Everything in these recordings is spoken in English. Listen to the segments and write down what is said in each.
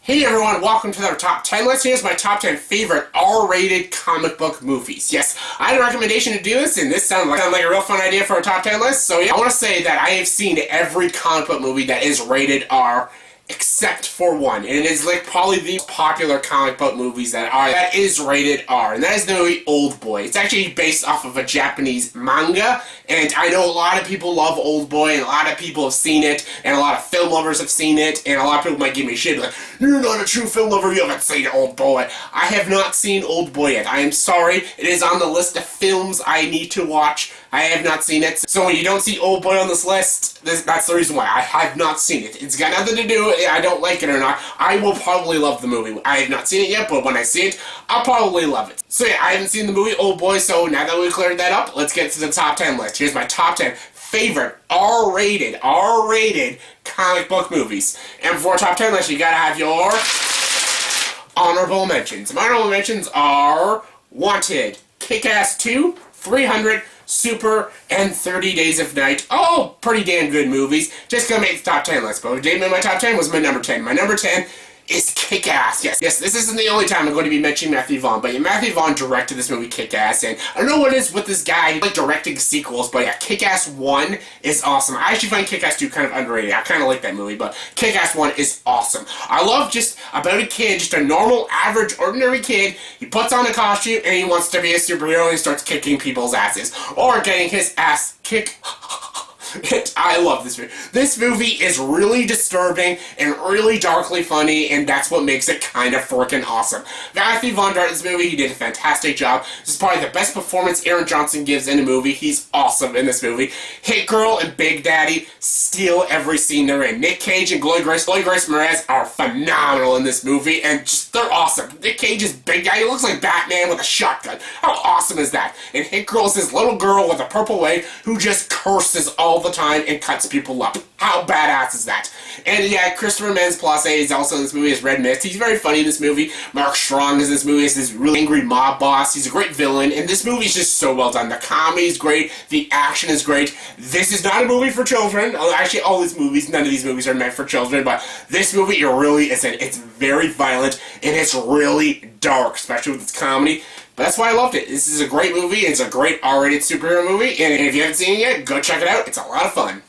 Hey everyone, welcome to our top 10 list. Here's my top 10 favorite R-rated comic book movies. Yes, I had a recommendation to do this, and this sounded like a real fun idea for a top 10 list. So yeah, I want to say that I have seen every comic book movie that is rated R, except for one, and it is like probably the popular comic book movies that is rated R, and that is the movie Old Boy. It's actually based off of a Japanese manga, and I know a lot of people love Old Boy, and a lot of people have seen it, and a lot of film lovers have seen it, and a lot of people might give me shit like, "You're not a true film lover, you haven't seen Old Boy." I have not seen Old Boy yet. I am sorry. It is on the list of films I need to watch. I have not seen it. So when you don't see Old Boy on this list, that's the reason why. I have not seen it. It's got nothing to do with I don't like it or not. I will probably love the movie. I have not seen it yet, but when I see it, I'll probably love it. So yeah, I haven't seen the movie Old Boy, so now that we cleared that up, let's get to the top 10 list. Here's my top 10 favorite R-rated comic book movies. And for a top 10 list, you gotta have your honorable mentions. My honorable mentions are Wanted, Kick-Ass 2, 300, Super, and 30 Days of Night. Oh, pretty damn good movies. Just gonna make the top 10 list, but what didn't make my top 10 was my number 10. My number 10 is Kick-Ass. Yes, this isn't the only time I'm going to be mentioning Matthew Vaughn, but yeah, Matthew Vaughn directed this movie Kick-Ass, and I don't know what it is with this guy, like directing sequels, but yeah, Kick-Ass 1 is awesome. I actually find Kick-Ass 2 kind of underrated. I kind of like that movie, but Kick-Ass 1 is awesome. I love just about a kid, just a normal, average, ordinary kid. He puts on a costume, and he wants to be a superhero, and he starts kicking people's asses, or getting his ass kicked. I love this movie. This movie is really disturbing and really darkly funny, and that's what makes it kind of freaking awesome. Matthew Vaughn directed this movie. He did a fantastic job. This is probably the best performance Aaron Johnson gives in a movie. He's awesome in this movie. Hit Girl and Big Daddy steal every scene they're in. Nick Cage and Chloe Grace Moretz are phenomenal in this movie, and just, they're awesome. Nick Cage is Big Daddy. He looks like Batman with a shotgun. How awesome is that? And Hit Girl is this little girl with a purple wig who just curses all the time and cuts people up. How badass is that? And yeah, Christopher Mintz-Plasse is also in this movie as Red Mist. He's very funny in this movie. Mark Strong is in this movie as this really angry mob boss. He's a great villain, and this movie is just so well done. The comedy is great. The action is great. This is not a movie for children. Actually, all these movies, none of these movies are meant for children, but this movie, it really isn't. It's very violent, and it's really dark, especially with its comedy. But that's why I loved it. This is a great movie. It's a great R-rated superhero movie. And if you haven't seen it yet, go check it out. It's a lot of fun.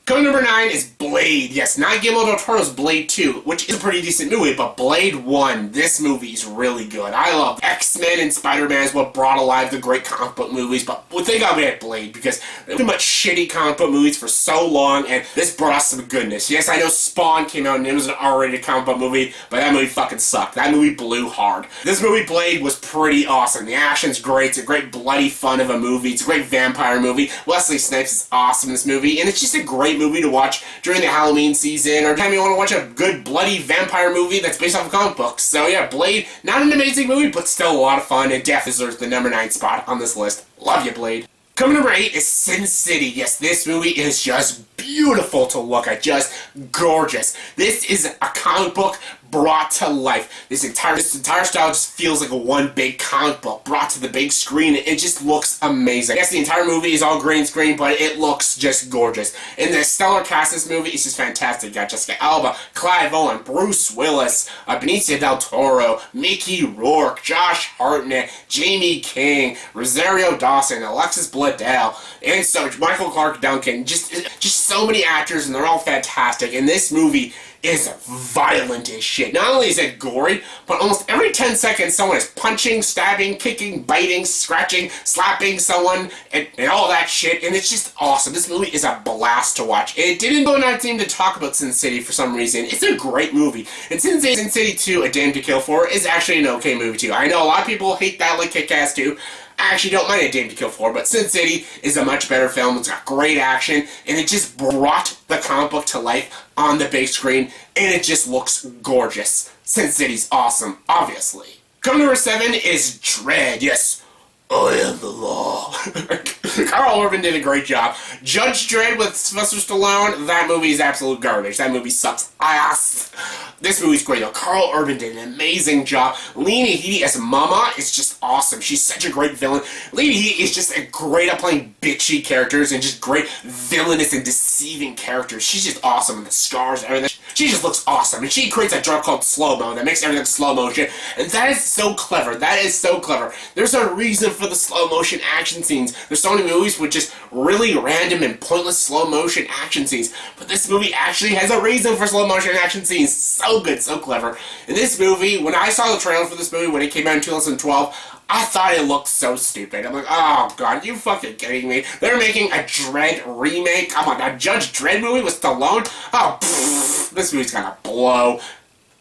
Coming number 9 is Blade. Yes, not Guillermo del Toro's Blade 2, which is a pretty decent movie, but Blade 1, this movie is really good. I love X-Men and Spider-Man is what brought alive the great comic book movies, but thank God we had Blade, because there were too much shitty comic book movies for so long, and this brought us some goodness. Yes, I know Spawn came out and it was an R-rated comic book movie, but that movie fucking sucked. That movie blew hard. This movie, Blade, was pretty awesome. The action's great. It's a great bloody fun of a movie. It's a great vampire movie. Wesley Snipes is awesome in this movie, and it's just a great movie to watch during the Halloween season, or anytime you want to watch a good bloody vampire movie that's based off of comic books. So yeah, Blade, not an amazing movie, but still a lot of fun, and definitely deserves the number 9 spot on this list. Love you, Blade. Coming number 8 is Sin City. Yes, this movie is just beautiful to look at, just gorgeous. This is a comic book brought to life. This entire style just feels like a one big comic book brought to the big screen. It just looks amazing. Yes, the entire movie is all green screen, but it looks just gorgeous. And the stellar cast of this movie is just fantastic. You got Jessica Alba, Clive Owen, Bruce Willis, Benicio del Toro, Mickey Rourke, Josh Hartnett, Jamie King, Rosario Dawson, Alexis Bledel, and so Michael Clark Duncan. Just so many actors, and they're all fantastic. And this movie is violent as shit. Not only is it gory, but almost every 10 seconds someone is punching, stabbing, kicking, biting, scratching, slapping someone, and all that shit, and it's just awesome. This movie is a blast to watch. It didn't go on team to talk about Sin City for some reason. It's a great movie. And Sin City 2, A Dame to Kill For, is actually an okay movie too. I know a lot of people hate that like Kick-Ass 2. I actually don't mind A Dame to Kill For, but Sin City is a much better film. It's got great action, and it just brought the comic book to life on the big screen, and it just looks gorgeous. Sin City's awesome, obviously. Coming number 7 is Dredd. Yes, I am the law. Carl Urban did a great job. Judge Dredd with Sylvester Stallone, that movie is absolute garbage. That movie sucks ass. This movie's great though. Carl Urban did an amazing job. Lena Headey as Mama is just awesome. She's such a great villain. Lena Headey is just great at playing bitchy characters and just great villainous and deceiving characters. She's just awesome. And the scars and everything. she just looks awesome, and she creates a drug called slow-mo that makes everything slow motion, and that is so clever. That is so clever. There's a reason for the slow motion action scenes. There's so many movies with just really random and pointless slow motion action scenes, but this movie actually has a reason for slow motion action scenes. So good, so clever. In this movie, when I saw the trailer for this movie when it came out in 2012, I thought it looked so stupid. I'm like, oh god, you fucking kidding me? They're making a Dredd remake? Come on, a Judge Dredd movie with Stallone? Oh, pfft, this movie's gonna blow.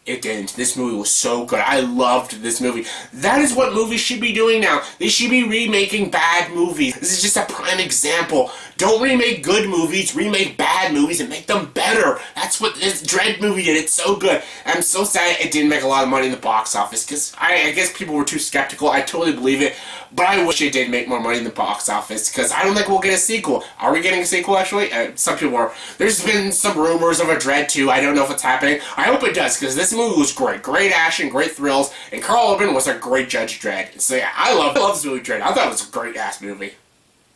It didn't. This movie was so good. I loved this movie. That is what movies should be doing now. They should be remaking bad movies. This is just a prime example. Don't remake good movies, remake bad movies and make them better. That's what this Dredd movie did. It's so good. I'm so sad it didn't make a lot of money in the box office, because I guess people were too skeptical. I totally believe it, but I wish it did make more money in the box office, because I don't think we'll get a sequel. Are we getting a sequel, actually? Some people are. There's been some rumors of a Dredd 2. I don't know if it's happening. I hope it does, because this movie was great. Great action, great thrills, and Carl Urban was a great Judge Dredd. So yeah, I love this movie, Dredd. I thought it was a great-ass movie.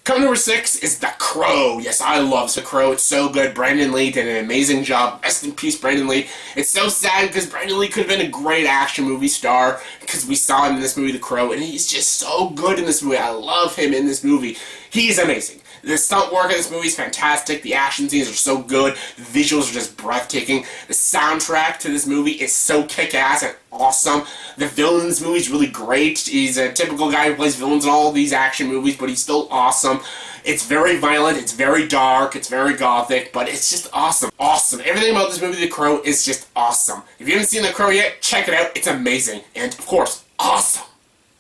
Coming number 6 is The Crow. Yes, I love The Crow. It's so good. Brandon Lee did an amazing job. Rest in peace, Brandon Lee. It's so sad because Brandon Lee could have been a great action movie star, because we saw him in this movie, The Crow, and he's just so good in this movie. I love him in this movie. He's amazing. The stunt work in this movie is fantastic. The action scenes are so good. The visuals are just breathtaking. The soundtrack to this movie is so kick-ass and awesome. The villain in this movie is really great. He's a typical guy who plays villains in all these action movies, but he's still awesome. It's very violent, it's very dark, it's very gothic, but it's just awesome. Awesome. Everything about this movie, The Crow, is just awesome. If you haven't seen The Crow yet, check it out. It's amazing. And, of course, awesome.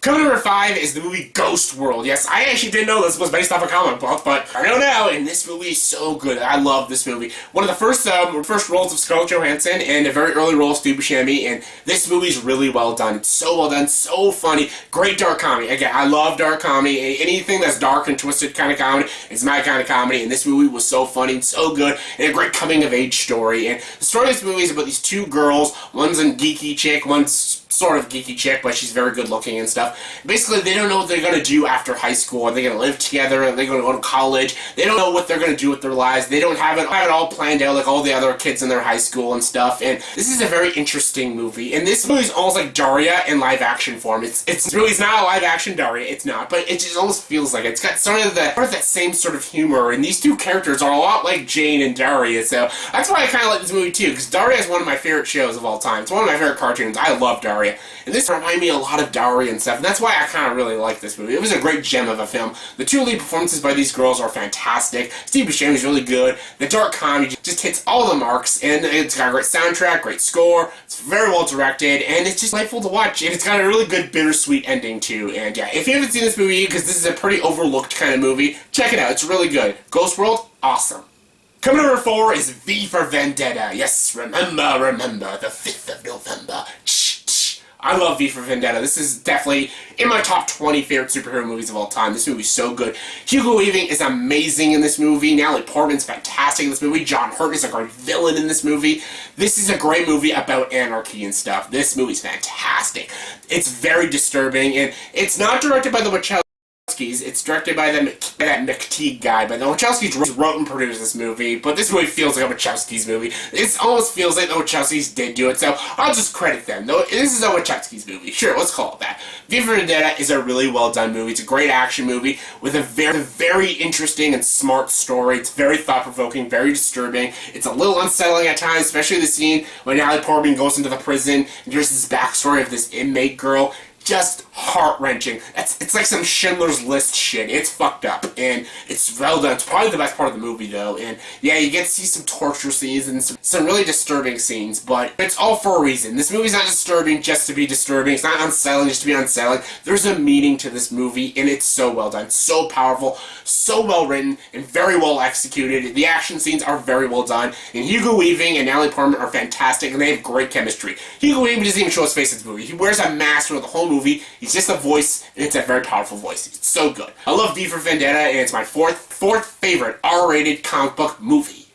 Coming number 5 is the movie Ghost World. Yes, I actually didn't know this was based off a comic book, but I know now, and this movie is so good. I love this movie. One of the first roles of Scarlett Johansson, and a very early role of Stu Buscemi, and this movie is really well done. It's so well done, so funny. Great dark comedy. Again, I love dark comedy. Anything that's dark and twisted kind of comedy is my kind of comedy, and this movie was so funny and so good, and a great coming-of-age story. And the story of this movie is about these two girls. One's a geeky chick, one's sort of geeky chick, but she's very good looking and stuff. Basically, they don't know what they're going to do after high school. Are they going to live together? Are they going to go to college? They don't know what they're going to do with their lives. They don't have it all planned out like all the other kids in their high school and stuff. And this is a very interesting movie. And this movie is almost like Daria in live action form. It's not a live action Daria. It's not. But it just almost feels like it. It's got sort of that same sort of humor. And these two characters are a lot like Jane and Daria. So that's why I kind of like this movie too. Because Daria is one of my favorite shows of all time. It's one of my favorite cartoons. I love Daria. And this reminded me a lot of Daria and stuff. And that's why I kind of really like this movie. It was a great gem of a film. The two lead performances by these girls are fantastic. Steve Buscemi is really good. The dark comedy just hits all the marks. And it's got a great soundtrack, great score. It's very well directed. And it's just delightful to watch. And it's got a really good bittersweet ending too. And yeah, if you haven't seen this movie, because this is a pretty overlooked kind of movie, check it out. It's really good. Ghost World, awesome. Coming number 4 is V for Vendetta. Yes, remember, the 5th of November. I love V for Vendetta. This is definitely in my top 20 favorite superhero movies of all time. This movie's so good. Hugo Weaving is amazing in this movie. Natalie Portman's fantastic in this movie. John Hurt is a great villain in this movie. This is a great movie about anarchy and stuff. This movie's fantastic. It's very disturbing, and it's not directed by the Wachowskis. It's directed by that McTeague guy, but the Wachowskis wrote and produced this movie, but this movie feels like a Wachowskis movie. It almost feels like the Wachowskis did do it, so I'll just credit them. Though this is a Wachowskis movie. Sure, let's call it that. V for Vendetta is a really well done movie. It's a great action movie with a very interesting and smart story. It's very thought-provoking, very disturbing. It's a little unsettling at times, especially the scene when Natalie Portman goes into the prison and there's this backstory of this inmate girl. Just heart-wrenching. It's like some Schindler's List shit. It's fucked up, and it's well done. It's probably the best part of the movie, though, and yeah, you get to see some torture scenes and some really disturbing scenes, but it's all for a reason. This movie's not disturbing just to be disturbing. It's not unsettling just to be unsettling. There's a meaning to this movie, and it's so well done, so powerful, so well written, and very well executed. The action scenes are very well done, and Hugo Weaving and Natalie Portman are fantastic, and they have great chemistry. Hugo Weaving doesn't even show his face in this movie. He wears a mask throughout the whole movie. He's just a voice, and it's a very powerful voice. It's so good. I love V for Vendetta, and it's my fourth favorite R-rated comic book movie.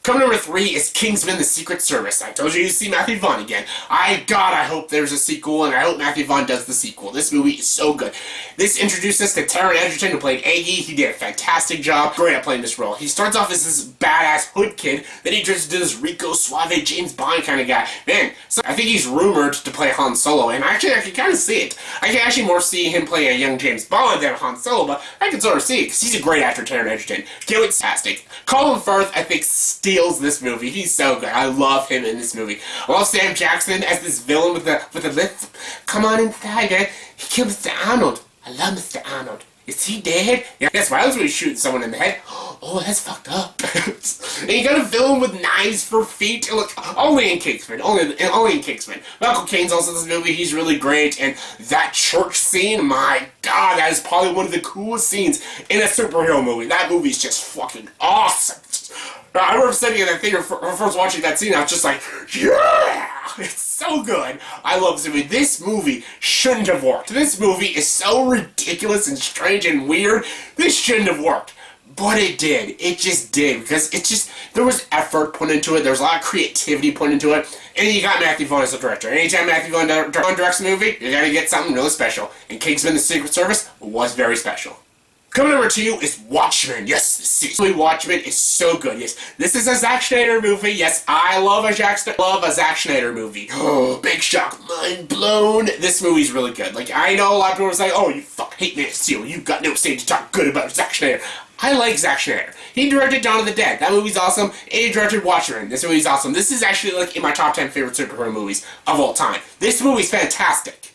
Coming number 3 is Kingsman: The Secret Service. I told you see Matthew Vaughn again. I hope there's a sequel, and I hope Matthew Vaughn does the sequel. This movie is so good. This introduced us to Taron Egerton, who played Aggie. He did a fantastic job. Great at playing this role. He starts off as this badass hood kid, then he turns into this Rico Suave James Bond kind of guy. Man, so I think he's rumored to play Han Solo, and actually I can kind of see it. I can actually more see him playing a young James Bond than Han Solo, but I can sort of see it, because he's a great actor, Taron Egerton. It's fantastic. Colin Firth, I think, steals this movie. He's so good. I love him in this movie. I love Sam Jackson as this villain with the lisp. Come on inside, man. He killed Mr. Arnold. I love Mr. Arnold. Is he dead? Yeah, that's why I was really shooting someone in the head. Oh, that's fucked up. And you got a villain with knives for feet. Look, only in Kingsman. Only in Kingsman. Michael Caine's also in this movie. He's really great. And that church scene, my God, that is probably one of the coolest scenes in a superhero movie. That movie is just fucking awesome. I remember sitting in that theater first watching that scene. I was just like, yeah! It's so good. I love this movie. This movie shouldn't have worked. This movie is so ridiculous and strange and weird. This shouldn't have worked. But it did. It just did. Because there was effort put into it. There was a lot of creativity put into it. And you got Matthew Vaughn as the director. Anytime Matthew Vaughn directs a movie, you're going to get something really special. And Kingsman: The Secret Service was very special. Coming number 2 is Watchmen. Yes, this movie Watchmen is so good. Yes, this is a Zack Snyder movie. Yes, I love a Zack Snyder movie. Oh, big shock, mind blown. This movie's really good. Like, I know a lot of people are saying, oh, you fuck hate Man of Steel. You've got no stage to talk good about Zack Snyder. I like Zack Snyder. He directed Dawn of the Dead. That movie's awesome. And he directed Watchmen. This movie's awesome. This is actually like in my top 10 favorite superhero movies of all time. This movie's fantastic.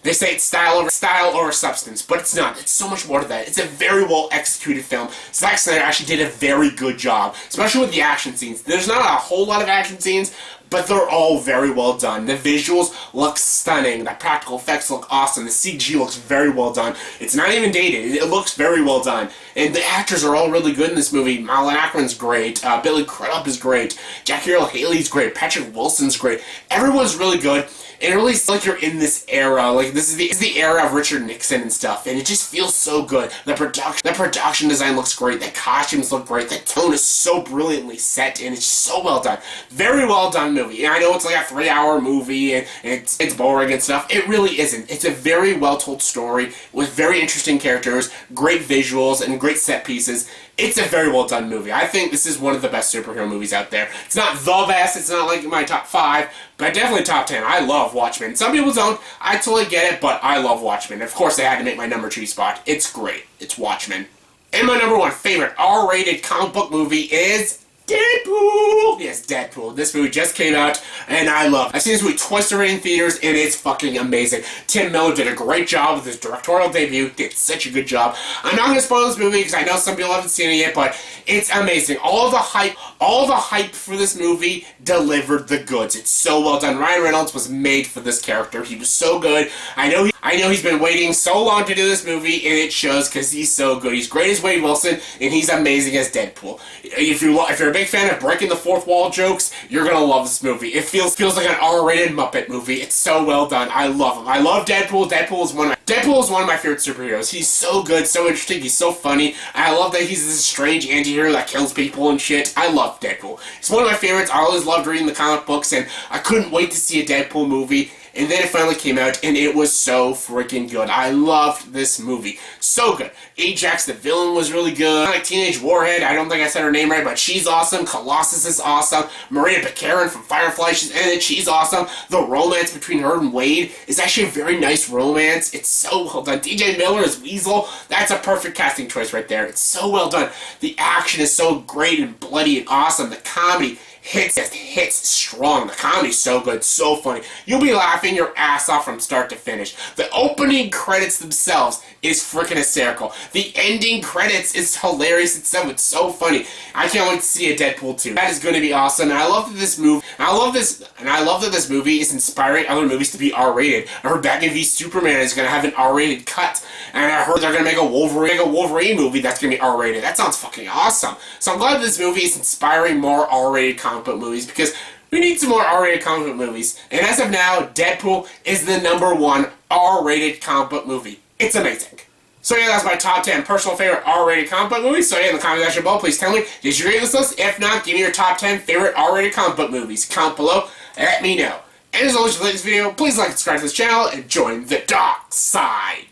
They say it's style over substance, but it's not. It's so much more to that. It's a very well executed film. Zack Snyder actually did a very good job, especially with the action scenes. There's not a whole lot of action scenes, but they're all very well done. The visuals look stunning. The practical effects look awesome. The CG looks very well done. It's not even dated. It looks very well done. And the actors are all really good in this movie. Malin Ackman's great. Billy Crudup is great. Jackie Earle Haley's great. Patrick Wilson's great. Everyone's really good. And it really feels like you're in this era. Like, this is the era of Richard Nixon and stuff. And it just feels so good. The production design looks great. The costumes look great. The tone is so brilliantly set. And it's so well done. Very well done movie. And I know it's like a 3-hour movie. And it's boring and stuff. It really isn't. It's a very well told story. With very interesting characters. Great visuals. And great set pieces. It's a very well done movie. I think this is one of the best superhero movies out there. It's not the best. It's not like my top 5. But definitely top 10. I love Watchmen. Some people don't. I totally get it, but I love Watchmen. Of course, they had to make my number 2 spot. It's great. It's Watchmen. And my number 1 favorite R-rated comic book movie is Deadpool! Yes, Deadpool. This movie just came out, and I love it. I've seen this movie twice already in theaters, and it's fucking amazing. Tim Miller did a great job with his directorial debut. Did such a good job. I'm not going to spoil this movie, because I know some people haven't seen it yet, but it's amazing. All the hype for this movie delivered the goods. It's so well done. Ryan Reynolds was made for this character. He was so good. I know he's been waiting so long to do this movie, and it shows because he's so good. He's great as Wade Wilson, and he's amazing as Deadpool. If you're a big fan of breaking the fourth wall jokes, you're gonna love this movie. It feels like an R-rated Muppet movie. It's so well done. I love him. I love Deadpool. Deadpool is one of my favorite superheroes. He's so good, so interesting. He's so funny. I love that he's this strange anti-hero that kills people and shit. I love Deadpool. He's one of my favorites. I always loved reading the comic books, and I couldn't wait to see a Deadpool movie. And then it finally came out, and it was so freaking good. I loved this movie. So good. Ajax, the villain, was really good. Like Teenage Warhead, I don't think I said her name right, but she's awesome. Colossus is awesome. Maria Bakarin from Firefly, she's in it. She's awesome. The romance between her and Wade is actually a very nice romance. It's so well done. DJ Miller as Weasel. That's a perfect casting choice right there. It's so well done. The action is so great and bloody and awesome. The comedy hits strong. The comedy's so good, so funny. You'll be laughing your ass off from start to finish. The opening credits themselves is freaking hysterical. The ending credits is hilarious itself. It's so funny. I can't wait to see a Deadpool 2. That is going to be awesome. And I love that this movie is inspiring other movies to be R-rated. I heard Batman v Superman is going to have an R-rated cut, and I heard they're going to make a Wolverine movie that's going to be R-rated. That sounds fucking awesome. So I'm glad this movie is inspiring more R-rated comic book movies, because we need some more R-rated comic book movies. And as of now, Deadpool is the #1 R-rated comic book movie. It's amazing. So yeah, that's my top 10 personal favorite R-rated comic book movies. So yeah, in the comment section below, please tell me, did you rate this list? If not, give me your top 10 favorite R-rated comic book movies. Comment below and let me know. And as always, if you like this video, please like and subscribe to this channel and join the dark side.